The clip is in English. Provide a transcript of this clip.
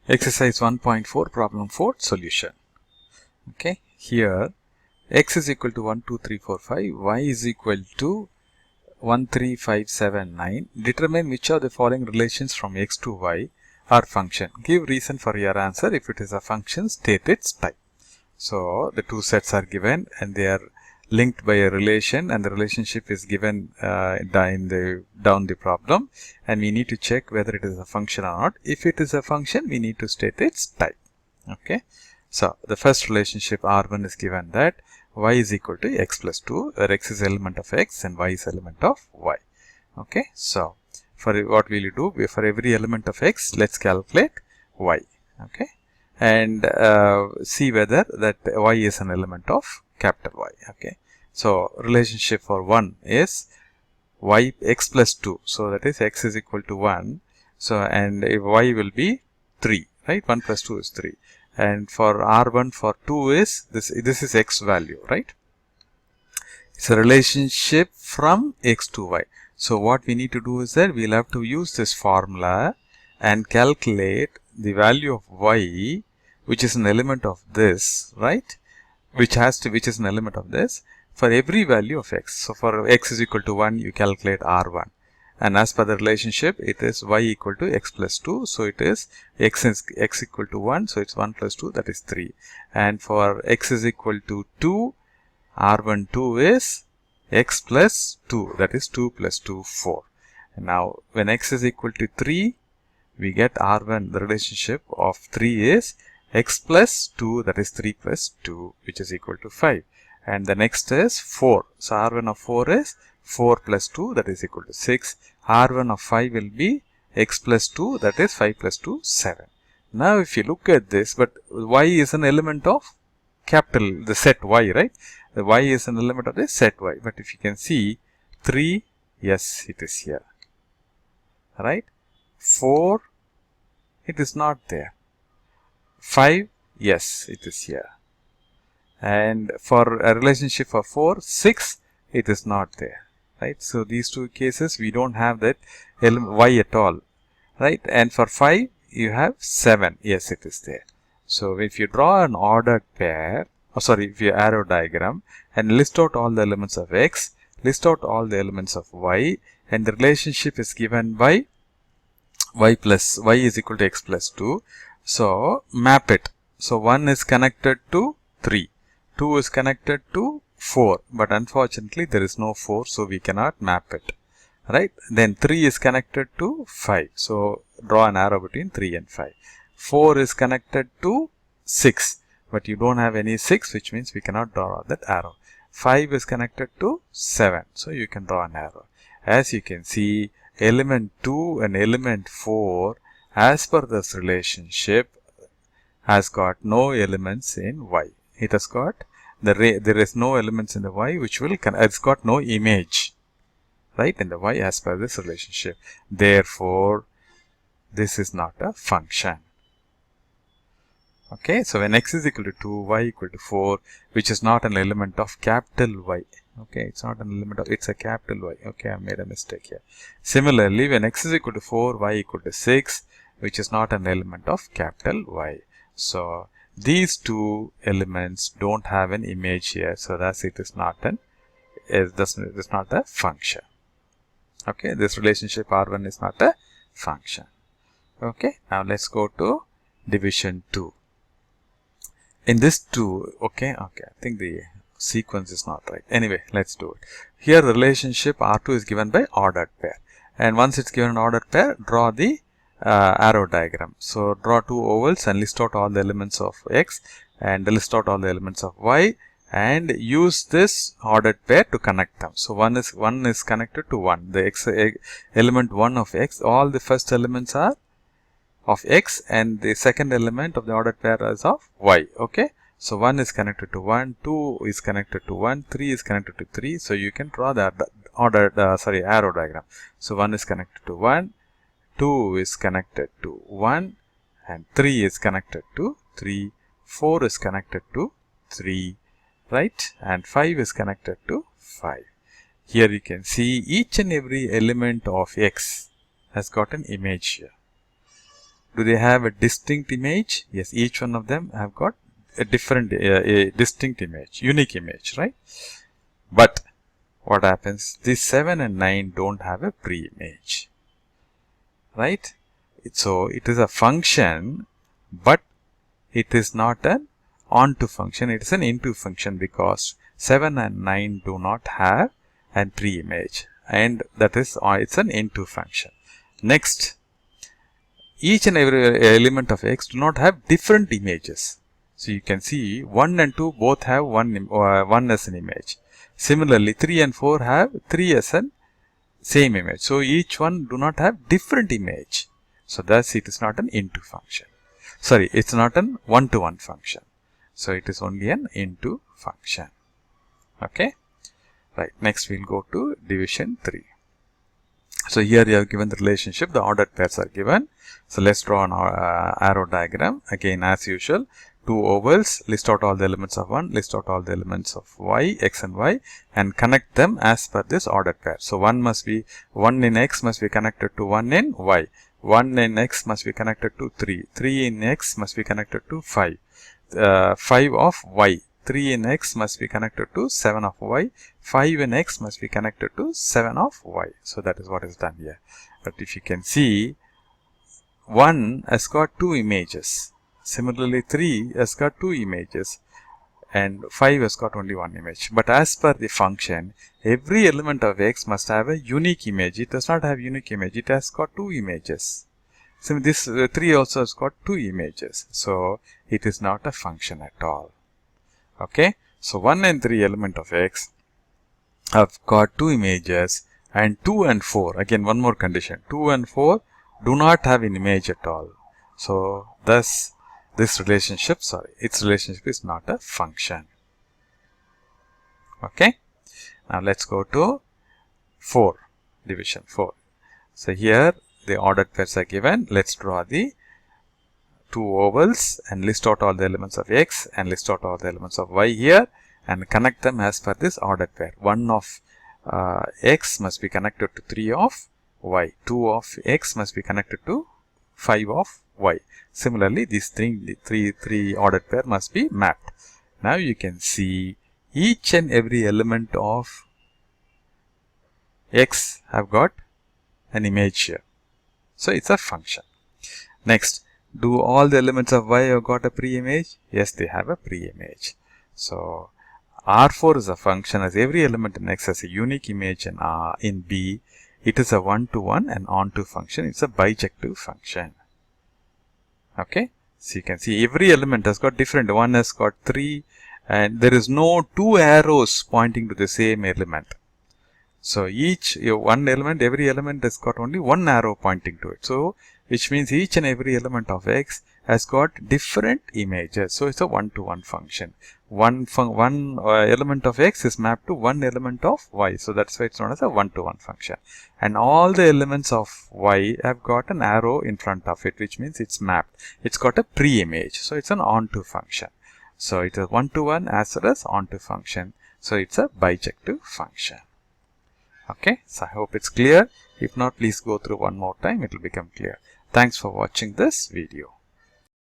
Exercise 1.4 problem 4 solution. Okay, here x is equal to 1, 2, 3, 4, 5, y is equal to 1, 3, 5, 7, 9. Determine which of the following relations from x to y are function. Give reason for your answer. If it is a function, state its type. So the two sets are given and they are linked by a relation, and the relationship is given down the problem, and we need to check whether it is a function or not. If it is a function, we need to state its type. Okay, so the first relationship R1 is given that y is equal to x plus 2, where x is element of x and y is element of y. Okay, so for what will you do? For every element of x, let's calculate y. Okay, and see whether that y is an element of capital Y. Okay, so relationship for 1 is y x plus 2, so that is x is equal to 1, so and y will be 3, right? 1 plus 2 is 3, and for R1 for 2 is this is x value, right? It's a relationship from x to y. So what we need to do is that we'll have to use this formula and calculate the value of y, which is an element of this, right? Which is an element of this for every value of x. So for x is equal to 1, you calculate R1. And as per the relationship, it is y equal to x plus 2. So it is x equal to 1. So it's 1 plus 2, that is 3. And for x is equal to 2, R1 2 is x plus 2, that is 2 plus 2, 4. And now when x is equal to 3, we get R1, the relationship of 3 is x plus 2, that is 3 plus 2, which is equal to 5. And the next is 4. So R1 of 4 is 4 plus 2, that is equal to 6. R1 of 5 will be x plus 2, that is 5 plus 2, 7. Now if you look at this, but y is an element of the set y, right? The y is an element of the set y. But if you can see 3, yes, it is here, right? 4, it is not there. 5, yes, it is here. And for a relationship for 4, 6, it is not there, right? So these two cases, we don't have that y at all, right? And for 5, you have 7, yes, it is there. So if you draw an ordered pair, if you arrow diagram and list out all the elements of x, list out all the elements of y, and the relationship is given by y is equal to x plus 2. So map it. So 1 is connected to 3, 2 is connected to 4, but unfortunately there is no 4, so we cannot map it, right? Then 3 is connected to 5, so draw an arrow between 3 and 5. 4 is connected to 6, but you don't have any 6, which means we cannot draw that arrow. 5 is connected to 7, so you can draw an arrow. As you can see, element 2 and element 4, as per this relationship, has got no elements in y. It has got there is no elements in the y, which will it's got no image, right, in the y as per this relationship. Therefore, this is not a function. Okay, so when x is equal to 2, y equal to 4, which is not an element of capital Y. Okay, it's not an element of, it's a capital Y. Okay, I made a mistake here. Similarly, when x is equal to 4, y equal to 6, which is not an element of capital Y. So these two elements don't have an image here, so thus it is not a function. Okay, this relationship R1 is not a function. Okay, now let's go to division 2. In this 2, okay, I think the sequence is not right. Anyway, let's do it. Here the relationship R2 is given by ordered pair, and once it's given an ordered pair, draw the arrow diagram. So draw two ovals and list out all the elements of x and list out all the elements of y, and use this ordered pair to connect them. So one is connected to 1. The x element 1 of x, all the first elements are of x, and the second element of the ordered pair is of y. Okay, so 1 is connected to 1, 2 is connected to 1, 3 is connected to 3. So you can draw the arrow diagram. So 1 is connected to 1, 2 is connected to 1, and 3 is connected to 3, 4 is connected to 3, right, and 5 is connected to 5. Here you can see each and every element of x has got an image here. Do they have a distinct image? Yes, each one of them have got a different, a distinct image, unique image, right? But what happens? These 7 and 9 don't have a pre-image, right? So it is a function, but it is not an onto function. It is an into function because 7 and 9 do not have a pre-image, and that is it's an into function. Next, each and every element of X do not have different images. So you can see 1 and 2 both have one as an image. Similarly, 3 and 4 have 3 as an same image. So each one do not have different image. So thus it is not an into function. Sorry, it's not an one-to-one function. So it is only an into function. Okay. Right. Next we'll go to division 3. So here you have given the relationship. The ordered pairs are given. So let's draw an arrow diagram. Again, as usual, 2 ovals, list out all the elements of 1, list out all the elements of y, x and y, and connect them as per this ordered pair. So 1 in x must be connected to 1 in y. 1 in x must be connected to 3. 3 in x must be connected to 5. 5 of y. 3 in x must be connected to 7 of y. 5 in x must be connected to 7 of y. So that is what is done here. But if you can see, 1 has got 2 images. Similarly, 3 has got 2 images and 5 has got only 1 image. But as per the function, every element of X must have a unique image. It does not have unique image. It has got 2 images. So this 3 also has got 2 images. So it is not a function at all. Okay. So 1 and 3 element of X have got 2 images, and 2 and 4, again one more condition, 2 and 4 do not have an image at all. So thus its relationship is not a function. Okay. Now let's go to 4, division 4. So here the ordered pairs are given. Let's draw the 2 ovals and list out all the elements of X and list out all the elements of Y here and connect them as per this ordered pair. 1 of X must be connected to 3 of Y. 2 of X must be connected to 5 of Y. Similarly, these three ordered pair must be mapped. Now you can see each and every element of X have got an image here. So it's a function. Next, do all the elements of Y have got a pre-image? Yes, they have a pre-image. So R4 is a function as every element in X has a unique image in B. It is a one-to-one and onto function. It's a bijective function. Okay. So you can see every element has got different. One has got 3 and there is no 2 arrows pointing to the same element. So every element has got only 1 arrow pointing to it. So which means each and every element of X has got different images. So it's a one-to-one function. One element of X is mapped to one element of Y. So that's why it's known as a one-to-one function. And all the elements of Y have got an arrow in front of it, which means it's mapped. It's got a pre-image. So it's an onto function. So it is one-to-one as well as onto function. So it's a bijective function. Okay. So I hope it's clear. If not, please go through one more time. It will become clear. Thanks for watching this video.